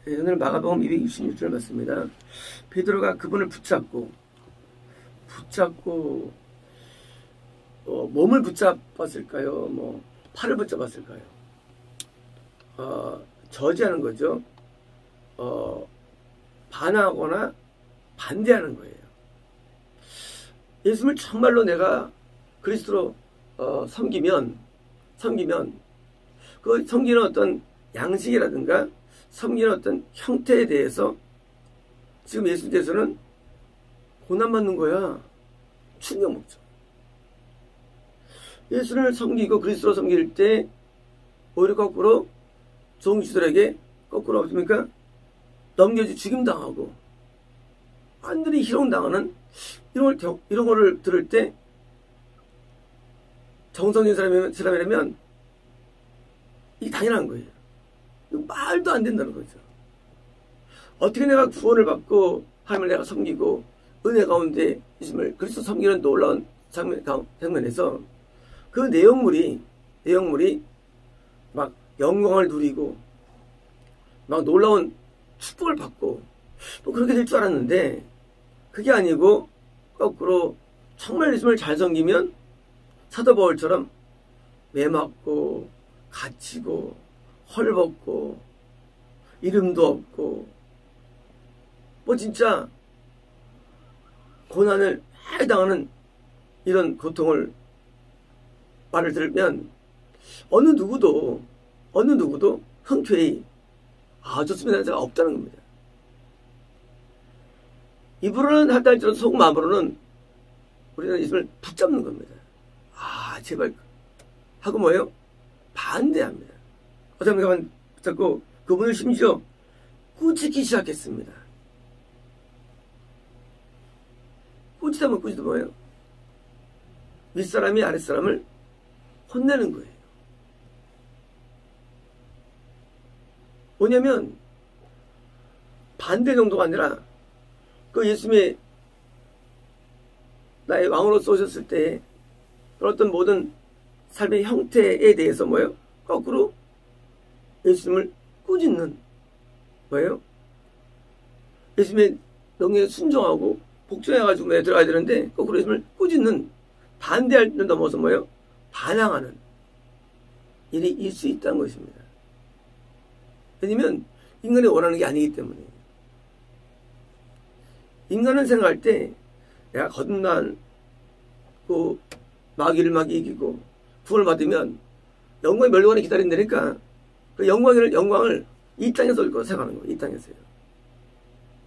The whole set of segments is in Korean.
오늘 마가복음 266절 맞습니다. 베드로가 그분을 붙잡고 몸을 붙잡았을까요? 뭐 팔을 붙잡았을까요? 저지하는 거죠. 반하거나 반대하는 거예요. 예수님을 정말로 내가 그리스도로 섬기면 그 섬기는 어떤 양식이라든가 섬기는 어떤 형태에 대해서 지금 예수님께서는 고난받는 거야. 충격 먹죠. 예수를 섬기고 그리스도로 섬길 때 오히려 거꾸로 종주들에게 거꾸로 없습니까? 넘겨지 죽임당하고 완전히 희롱당하는 이런 거를 들을 때 정성인 사람이라면 이게 당연한 거예요. 말도 안 된다는 거죠. 어떻게 내가 구원을 받고 하나님을 내가 섬기고 은혜 가운데 있음을 그리스도 섬기는 놀라운 장면에서 그 내용물이 막 영광을 누리고 막 놀라운 축복을 받고 뭐 그렇게 될 줄 알았는데 그게 아니고 거꾸로 정말 예수님을 잘 섬기면 사도 바울처럼 매맞고 갇히고 헐벗고 이름도 없고 뭐 진짜 고난을 많이 당하는 이런 고통을 말을 들으면 어느 누구도 흔쾌히 좋습니다 자가 없다는 겁니다. 입으로는 할지라도 속음 안으로는 우리는 예수님을 붙잡는 겁니다. 제발 하고 뭐예요? 반대합니다. 어떤 사람은 붙잡고 그분을 심지어 꾸짖기 시작했습니다. 꾸짖으면 뭐예요? 윗사람이 아랫사람을 혼내는 거예요. 뭐냐면 반대 정도가 아니라 그 예수님의 나의 왕으로서 오셨을 때 어떤 모든 삶의 형태에 대해서 뭐예요? 거꾸로 예수님을 꾸짖는 뭐예요? 예수님의 명령에 순종하고 복종해가지고 들어가야 되는데 거꾸로 예수님을 꾸짖는 반대할 때 넘어서 뭐예요? 반항하는 일이 있을 수 있다는 것입니다. 왜냐면 인간이 원하는 게 아니기 때문에. 인간은 생각할 때 내가 거듭난 그 마귀를 막 이기고 구원을 받으면 영광의 멸류관을 기다린다니까 그 영광을 이 땅에서 올 거라고 생각하는 거예요. 이 땅에서요.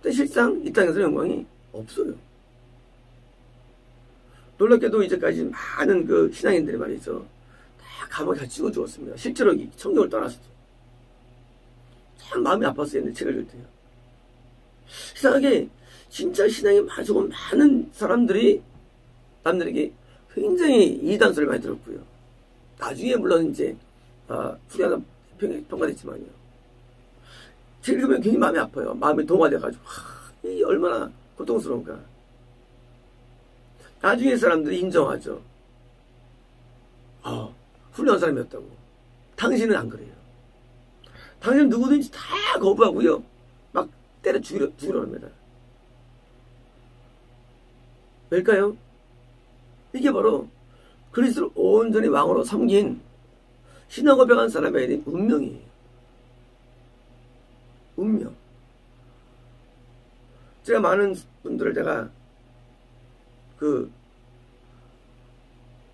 근데 실상 이 땅에서 영광이 없어요. 놀랍게도 이제까지 많은 그 신앙인들이 말이죠. 다 감옥에 갇히고 죽었습니다. 실제로 성경을 떠났어도. 참 마음이 아팠어요. 책을 읽을 때요. 이상하게 진짜 신앙이 가지고 많은 사람들이 남들에게 굉장히 이단소리를 많이 들었고요. 나중에 물론 이제 후리하다 평가됐지만요. 책 읽으면 굉장히 마음이 아파요. 마음이 동화돼가지고 이 얼마나 고통스러운가. 나중에 사람들이 인정하죠. 훌륭한 사람이었다고. 당신은 안 그래요. 당신은 누구든지 다 거부하고요. 막 때려 죽이려 합니다. 왜일까요? 이게 바로 그리스도를 온전히 왕으로 섬긴 신앙 고백한 사람에 대한 운명이에요. 운명. 제가 많은 분들을 내가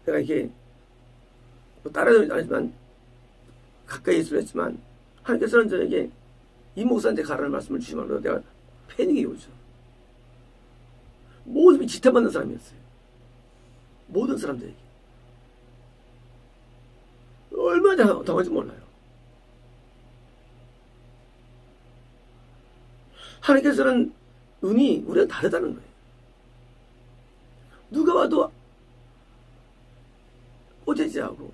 이렇게 따라다니지 않지만 가까이 있으려 했지만 하나님께서는 저에게 이 목사한테 가라는 말씀을 주시면서 내가 패닉이 오죠. 모든 지탄받는 사람이었어요. 모든 사람들에게. 얼마나 당한지 몰라요. 하나님께서는 눈이 우리가 다르다는 거예요. 누가 봐도 오대지하고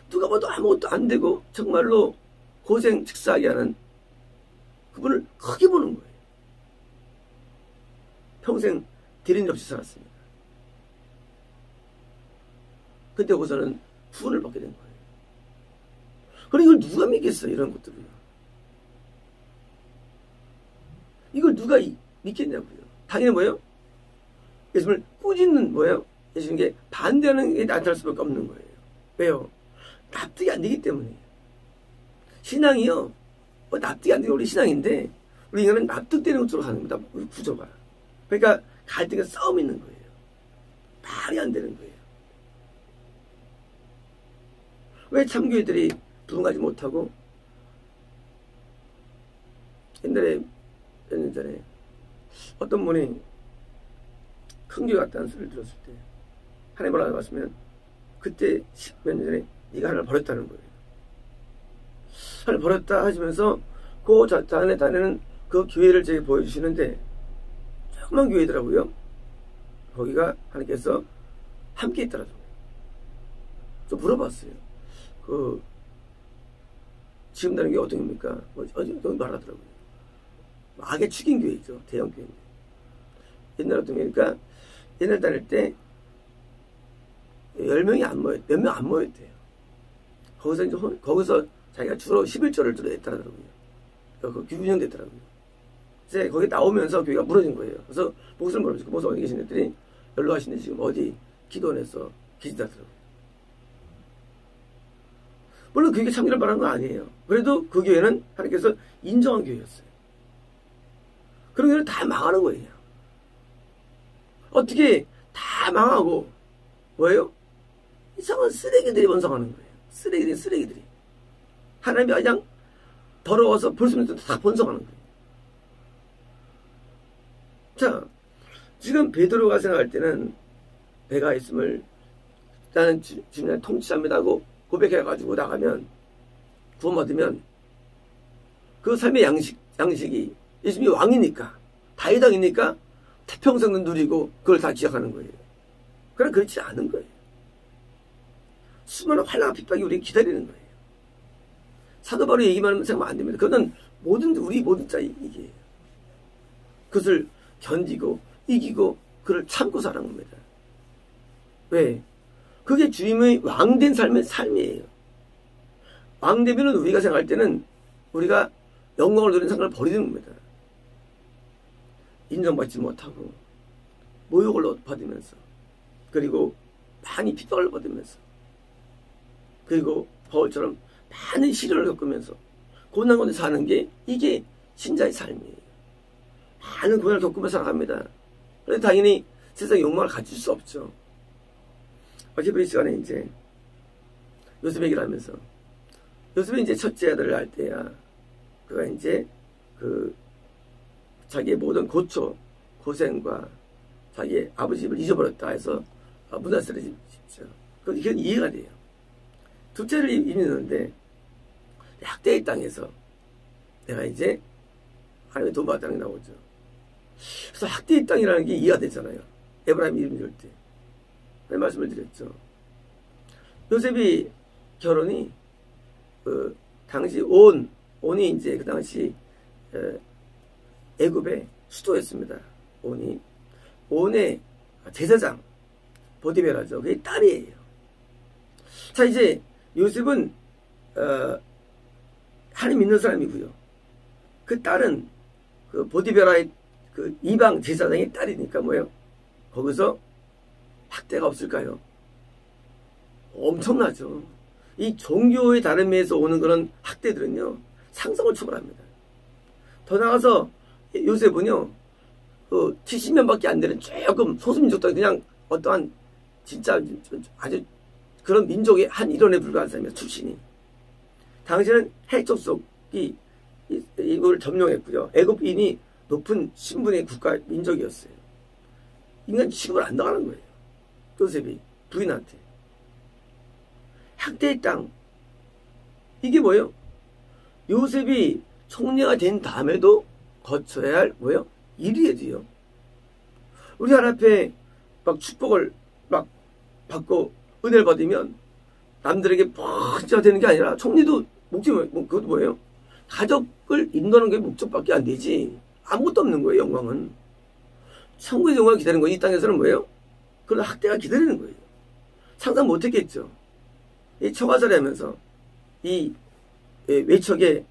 누가 봐도 아무것도 안 되고 정말로 고생 직사하게 하는 그분을 크게 보는 거예요. 평생 대리인 없이 살았습니다. 그때 거기서는 구원을 받게 된 거예요. 그럼 이걸 누가 믿겠어요? 이런 것들을요. 이걸 누가 믿겠냐고요. 당연히 뭐예요? 예수님을 꾸짖는 뭐예요? 예수님께 반대하는 게 나타날 수밖에 없는 거예요. 왜요? 납득이 안 되기 때문이에요. 신앙이요. 납득이 안 되는 우리 신앙인데 우리 인간은 납득되는 것으로 가는 겁니다. 우리 구조가. 그러니까 갈등과 싸움이 있는 거예요. 말이 안 되는 거예요. 왜 참교회들이 부흥하지 못하고 옛날에 몇 년 전에 어떤 분이 큰 교회 갔다는 소리를 들었을 때 하나님 알아 봤으면 그때 몇 년 전에 네가 하나를 버렸다는 거예요. 하나를 버렸다 하시면서 그 자네 다니는 그 교회를 제게 보여주시는데 조그만 교회더라고요. 거기가 하나님께서 함께 있더라고요. 좀 물어봤어요. 지금 다니는 게 어떤 겁니까? 어디 말하더라고요. 악의 축인 교회죠. 대형 교회인데. 옛날 어떤 교회니까 옛날 다닐 때 10명이 안 모였, 몇 명 안 모였대요. 거기서 자기가 주로 11조를 들어냈더라고요. 그 운영됐더라고요. 이제 거기 나오면서 교회가 무너진 거예요. 그래서 목사를 물어보시고 목사 어디 계신 애들이 연락하시는데 지금 어디 기도원에서 계시다더라고요. 물론 그게 참기를 바라는 건 아니에요. 그래도 그 교회는 하나님께서 인정한 교회였어요. 그런 교회는 다 망하는 거예요. 어떻게 다 망하고 뭐예요? 이상한 쓰레기들이 번성하는 거예요. 쓰레기들이. 하나님이 그냥 더러워서 볼 수 없는 데도 다 번성하는 거예요. 자, 지금 베드로가 생각할 때는 내가 있음을 나는 주님의 통치자입니다 하고 고백해가지고 나가면 구원받으면 그 삶의 양식이 예수님이 왕이니까 다윗왕이니까 태평성도 누리고 그걸 다 기억하는 거예요. 그러나 그렇지 않은 거예요. 수많은 환난과 핍박이 우리 기다리는 거예요. 사도 바울의 얘기만 생각하면 안 됩니다. 그건 우리 모든 자 이게 그것을 견디고 이기고 그를 참고 사는 겁니다. 왜? 그게 주님의 왕된 삶이에요. 왕되면 우리가 생각할 때는 우리가 영광을 누리는 상을 버리는 겁니다. 인정받지 못하고 모욕을 받으면서 그리고 많이 핍박을 받으면서 그리고 바울처럼 많은 시련을 겪으면서 고난 가운데 사는 게 이게 신자의 삶이에요. 많은 고난을 겪으면서 살아갑니다. 그래서 당연히 세상 욕망을 가질 수 없죠. 어제부터 이 시간에 이제 요셉 얘기를 하면서 요셉이 이제 첫째 아들을 할 때야 그가 이제 자기의 모든 고생과 자기의 아버지 집을 잊어버렸다 해서 문화세를 짓죠. 그건 이해가 돼요. 둘째를 입는데 학대의 땅에서 내가 이제 하나님의 돈 받았다는 게 나오죠. 그래서 학대의 땅이라는 게 이해가 되잖아요. 에브라임 이름 지을 때. 그 말씀을 드렸죠. 요셉이 결혼이 당시 온이 이제 그 당시 애굽의 수도였습니다. 온의 제사장 보디베라죠. 그게 딸이에요. 자 이제 요셉은 하나님 믿는 사람이고요. 그 딸은 그 보디베라의 그 이방 제사장의 딸이니까 뭐예요? 거기서 학대가 없을까요? 엄청나죠. 이 종교의 다름에서 오는 그런 학대들은요 상상을 초월합니다. 더 나아가서 요셉은요 70년밖에 안 되는 조금 소수민족도 그냥 어떠한 진짜 아주 그런 민족의 한 일원에 불과한 사람이에요. 출신이. 당시에는 핵 족속이 이걸 점령했고요. 애굽인이 높은 신분의 국가 민족이었어요. 인간 취급을 안 당하는 거예요. 요셉이 부인한테. 학대의 땅. 이게 뭐예요? 요셉이 총리가 된 다음에도 거쳐야 할 뭐예요? 일이에도요. 우리 하나 앞에 막 축복을 막 받고 은혜를 받으면 남들에게 번지가 되는 게 아니라 총리도 목적이 그것도 뭐예요? 가족을 인도하는 게 목적밖에 안 되지 아무것도 없는 거예요. 영광은 천국의 영광을 기다리는 거예요. 이 땅에서는 뭐예요? 그런 학대가 기다리는 거예요. 상상 못했겠죠. 이 처가살이 하면서 이 외척의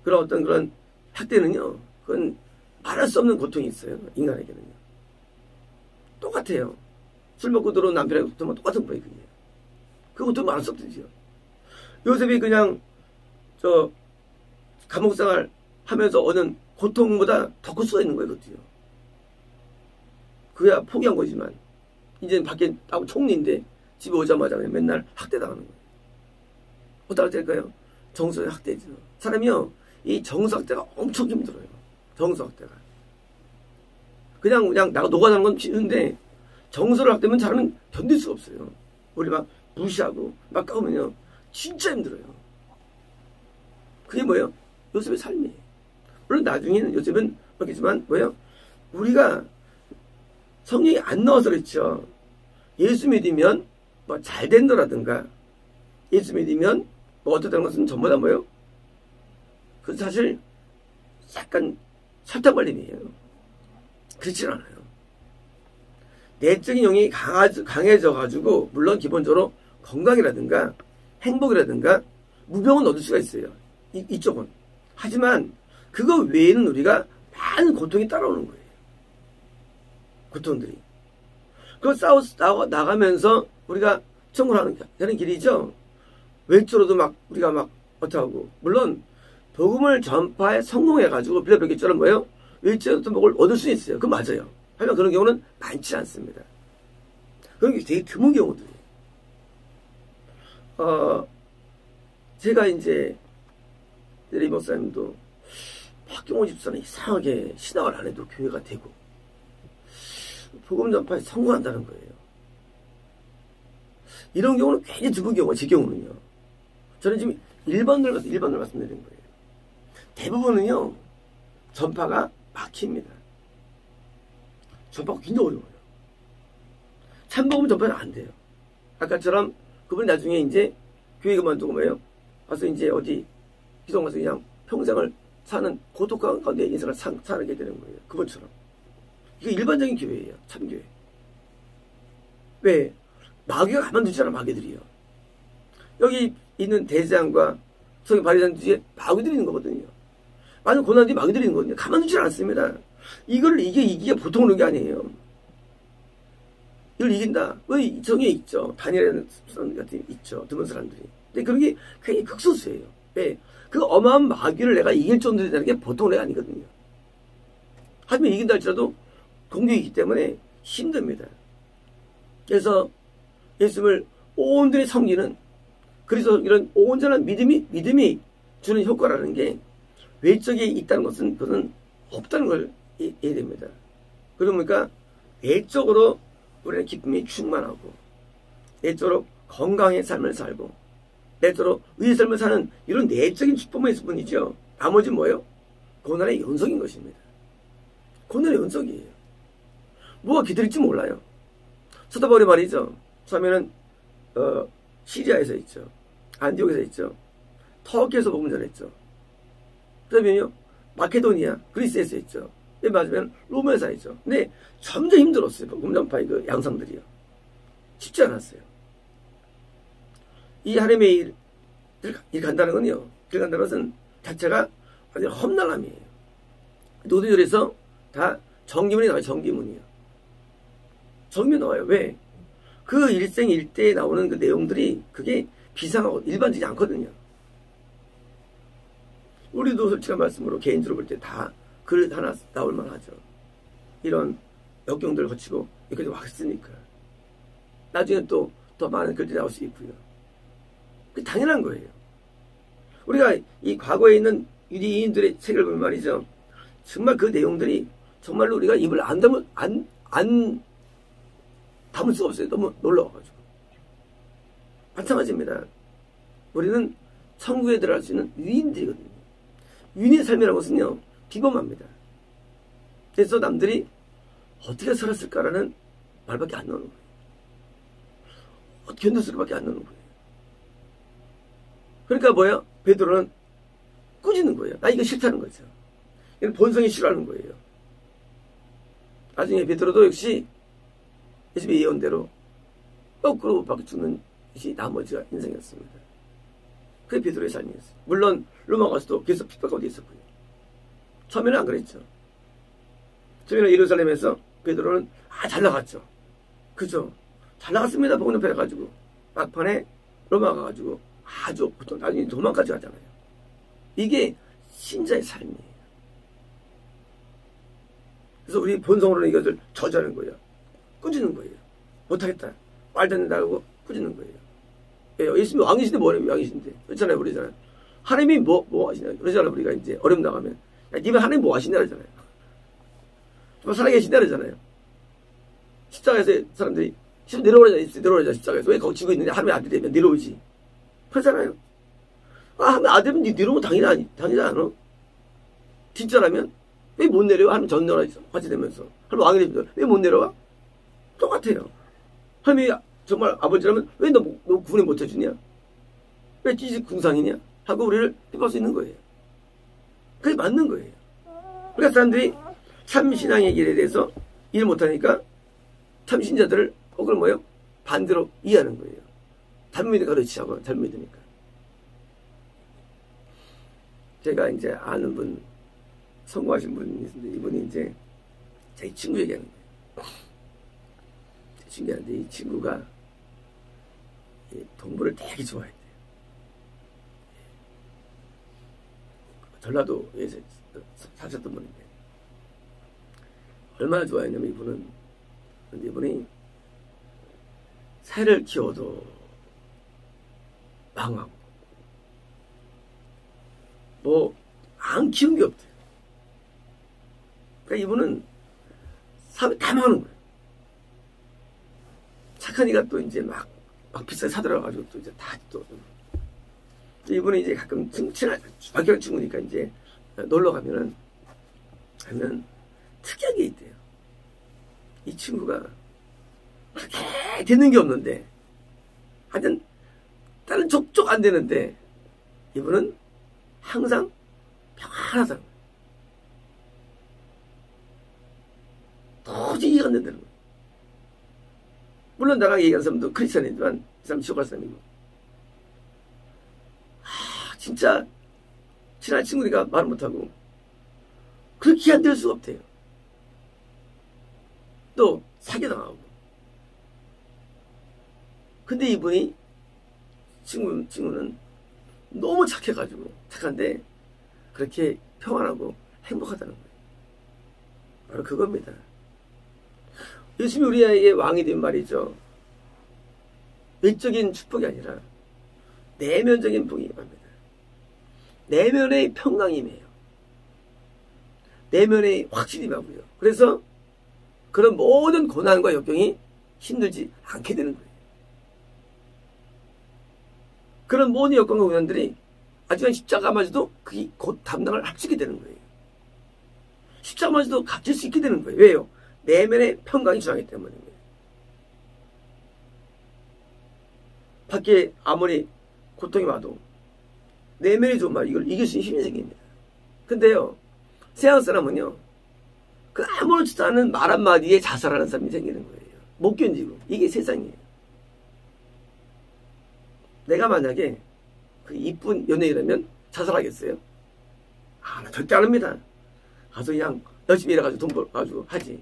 그런 어떤 그런 학대는요 그건 말할 수 없는 고통이 있어요. 인간에게는요. 똑같아요. 술 먹고 들어온 남편의 고통은 똑같은 거예요. 그게. 그 고통 말할 수 없듯이요. 요셉이 그냥 감옥생활 하면서 얻은 고통보다 더 클 수가 있는 거예요. 그것도요. 그야 포기한 거지만 이제는 밖에 나고 총리인데 집에 오자마자 맨날 학대당하는 거예요. 어떻게 할까요? 정서의 학대죠. 사람이요, 이 정서학대가 엄청 힘들어요. 정서학대가. 그냥 나가 녹아나는 건 쉬운데 정서를 학대면 사람은 견딜 수가 없어요. 우리 막 무시하고 막 까우면요 진짜 힘들어요. 그게 뭐예요? 요셉의 삶이에요. 물론 나중에는 요셉은 그렇겠지만 뭐예요? 우리가 성령이 안 나와서 그렇죠. 예수 믿으면 뭐 잘 된다라든가 예수 믿으면 뭐 어떻다는 것은 전부 다 뭐예요? 그 사실 약간 설탕 발림이에요. 그렇진 않아요. 내적인 영이 강해져가지고 물론 기본적으로 건강이라든가 행복이라든가 무병은 얻을 수가 있어요. 이쪽은. 하지만 그거 외에는 우리가 많은 고통이 따라오는 거예요. 고통들이. 그거 나가면서 우리가 천국을 하는 길이죠. 외적으로도 막 우리가 막 어떡하고 물론 복음을 전파에 성공해가지고 빌려뵙기처럼 뭐예요? 외적으로도 복을 얻을 수 있어요. 그건 맞아요. 하지만 그런 경우는 많지 않습니다. 그런 게 되게 드문 경우들이에요. 제가 이제 이 목사님도 박경호 집사는 이상하게 신앙을 안 해도 교회가 되고 복음 전파에 성공한다는 거예요. 이런 경우는 괜히 드문 경우가 제 경우는요. 저는 지금 일반을 말씀드리는 거예요. 대부분은요 전파가 막힙니다. 전파가 굉장히 어려워요. 참복음 전파는 안 돼요. 아까처럼 그분이 나중에 이제 교회 그만두고 뭐예요? 와서 이제 어디 기동 가서 그냥 평생을 사는 고독한 가운데 인생을 살게 되는 거예요. 그분처럼. 이게 일반적인 교회예요. 참교회. 왜? 마귀가 가만두지 않아, 마귀들이요. 여기 있는 대장과 성의 바리새인 뒤에 마귀들이 있는 거거든요. 많은 고난 뒤에 마귀들이 있는 거거든요. 가만두지 않습니다. 이걸 이기가 보통 그런 게 아니에요. 이걸 이긴다. 왜 정에 있죠. 다니엘이라는 사람 같은 있죠. 드문 사람들이. 근데 그런 게 굉장히 극소수예요. 왜? 그 어마어마한 마귀를 내가 이길 정도로 되는 게 보통 내가 아니거든요. 하지만 이긴다 할지라도 공격이기 때문에 힘듭니다. 그래서 예수님을 온전히 섬기는 그래서 이런 온전한 믿음이 주는 효과라는 게 외적에 있다는 것은 그것은 없다는 걸 이해됩니다. 그러니까 내적으로 우리는 기쁨이 충만하고 내적으로 건강의 삶을 살고 내적으로 의의 삶을 사는 이런 내적인 축복만 있을 뿐이죠. 나머지는 뭐예요? 고난의 연속인 것입니다. 고난의 연속이에요. 뭐가 기다릴지 몰라요. 사도 바울이 말이죠. 처음에는 시리아에서 있죠. 안디옥에서 있죠. 터키에서 복음 전했죠. 그다음에요 마케도니아, 그리스에서 있죠. 맞으면 로마에서 있죠. 근데 점점 힘들었어요. 복음 전파의 그 양상들이요. 쉽지 않았어요. 이 하나님의 일 간다는 건요. 길 간다는 것은 자체가 완전 험난함이에요. 노드절에서 다 정기문이 나와요. 정기문이요. 정기문 나와요. 왜? 그 일생 일대에 나오는 그 내용들이 그게 비상하고 일반적이지 않거든요. 우리도 솔직한 말씀으로 개인적으로 볼 때 다 글 하나 나올 만하죠. 이런 역경들을 거치고 여기까지 왔으니까. 나중에 또 더 많은 글들이 나올 수 있고요. 그게 당연한 거예요. 우리가 이 과거에 있는 유대인들의 책을 보면 말이죠. 정말 그 내용들이 정말로 우리가 입을 안 담을 수가 없어요. 너무 놀라워가지고. 마찬가지입니다. 우리는 천국에 들어갈 수 있는 유인들이거든요. 유인의 삶이라는 것은요. 비범합니다. 그래서 남들이 어떻게 살았을까라는 말밖에 안 나오는 거예요. 어떻게 견뎠을까밖에 안 나오는 거예요. 그러니까 뭐예요? 베드로는 꾸짖는 거예요. 나 이거 싫다는 거죠. 이건 본성이 싫어하는 거예요. 나중에 베드로도 역시 예수님의 예언대로 거꾸로 못 박혀 죽는 것이 나머지가 인생이었습니다. 그게 베드로의 삶이었어요. 물론 로마 가서도 계속 핍박하고 있었고요. 처음에는 안 그랬죠. 저희는 예루살렘에서 베드로는 잘 나갔죠. 그죠? 잘 나갔습니다. 복음 전파해가지고 막판에 로마 가가지고 아주 보통 나중에 도망까지 가잖아요. 이게 신자의 삶이에요. 그래서 우리 본성으로는 이것을 저지하는 거예요. 꾸짖는 거예요. 못하겠다. 말도 안 된다고 꾸짖는 거예요. 예수님이 왕이신데 뭐래요? 왕이신데. 그렇잖아요. 그러잖아요. 하나님이 뭐 하시냐. 그러잖아요. 우리가 이제 어려움 나가면. 야, 니가 하나님 뭐 하시냐. 그러잖아요. 정말 살아계신다. 그러잖아요. 십자가에서 사람들이 내려오자. 십자가에서. 왜 거기 지고 있느냐. 하나님의 아들이면 내려오지. 그러잖아요. 하나님의 아들이면 니 내려오면 당연히 않아. 진짜라면 왜 못 내려와? 하나님 전너라 같이 되면서. 하나님 왕이 되면서 왜 못 내려와? 똑같아요. 하나님이 정말 아버지라면 왜 너 구원을 못 해주냐? 왜 찌직 궁상이냐? 하고 우리를 핍박할 수 있는 거예요. 그게 맞는 거예요. 그러니까 사람들이 참신앙의 길에 대해서 이해 못하니까 참신자들을 그걸 뭐예요? 반대로 이해하는 거예요. 잘못 믿으니까 그렇지 하고 잘못 믿으니까. 제가 이제 아는 분, 성공하신 분이 있는데 이분이 이제 자기 친구 얘기하는 거예요. 제 친구한테 이 친구가 동물을 되게 좋아했대요. 전라도에서 사셨던 분인데 얼마나 좋아했냐면 이분이 새를 키워도 망하고 뭐 안 키운 게 없대요. 그러니까 이분은 사업이 다 망하는 거예요. 착하니까 또 이제 막 비싸게 사들어가지고 또 이제 다 또 이분이 이제 가끔 친한 박경 친구니까 이제 놀러 가면 특이한 게 있대요. 이 친구가 그렇게 되는 게 없는데 하여튼 다른 족족 안 되는데 이분은 항상 평안하다는 거예요. 도저히 이해가 안 된다는 거예요. 물론 나랑 얘기한 사람도 크리스찬이지만 이 사람 지옥 갈 사람이고 진짜 친한 친구니까 말을 못하고 그렇게 안 될 수가 없대요. 또 사기당하고. 근데 이분이 친구는 너무 착해가지고 착한데 그렇게 평안하고 행복하다는 거예요. 바로 그겁니다. 예수님이 우리의 왕이 된 말이죠. 외적인 축복이 아니라 내면적인 복이 말입니다. 내면의 평강임이에요. 내면의 확실임하고요. 그래서 그런 모든 고난과 역경이 힘들지 않게 되는 거예요. 그런 모든 역경과 고난들이 나중에 십자가마저도 그게 곧 담당을 합치게 되는 거예요. 십자가마저도 값질 수 있게 되는 거예요. 왜요? 내면의 평강이 중요하기 때문입니다. 밖에 아무리 고통이 와도 내면이 좋은 말 이걸 이길 수 있는 힘이 생깁니다. 근데요, 세상 사람은요, 그 아무렇지도 않은 말 한마디에 자살하는 사람이 생기는 거예요. 못 견디고. 이게 세상이에요. 내가 만약에 그 이쁜 연예인이라면 자살하겠어요? 나 절대 안 합니다. 가서 그냥 열심히 일해가지고 돈 벌어가지고 하지.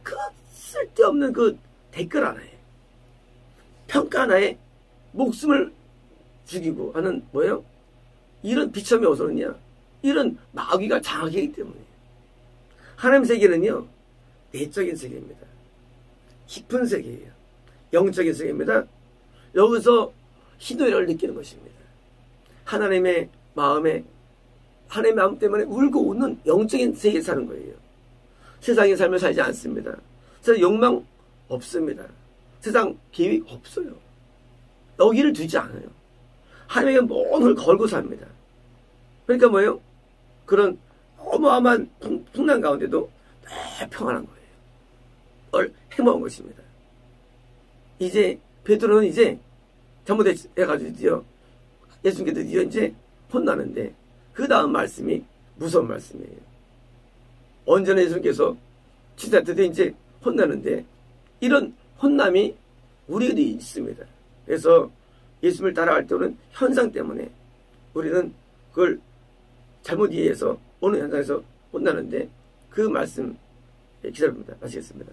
그 쓸데없는 그 댓글 하나에, 평가 하나에 목숨을 죽이고 하는 뭐예요? 이런 비참이 어디서 오느냐? 이런 마귀가 장악이기 때문에. 하나님 세계는요, 내적인 세계입니다. 깊은 세계예요. 영적인 세계입니다. 여기서 희노애락을 느끼는 것입니다. 하나님의 마음 때문에 울고 웃는 영적인 세계에 사는 거예요. 세상의 삶을 살지 않습니다. 세상 욕망 없습니다. 세상 계획 없어요. 여기를 두지 않아요. 하나님에게 모든 걸 걸고 삽니다. 그러니까 뭐예요? 그런 어마어마한 풍랑 가운데도 늘 평안한 거예요. 늘 행복한 것입니다. 이제 베드로는 이제 잘못해가지고 예수님께서 이제 혼나는데 그 다음 말씀이 무서운 말씀이에요. 언제나 예수님께서 치사할 때 이제 혼나는데 이런 혼남이 우리에게도 있습니다. 그래서 예수님을 따라갈 때는 현상 때문에 우리는 그걸 잘못 이해해서 어느 현상에서 혼나는데 그 말씀 기다립니다. 마치겠습니다.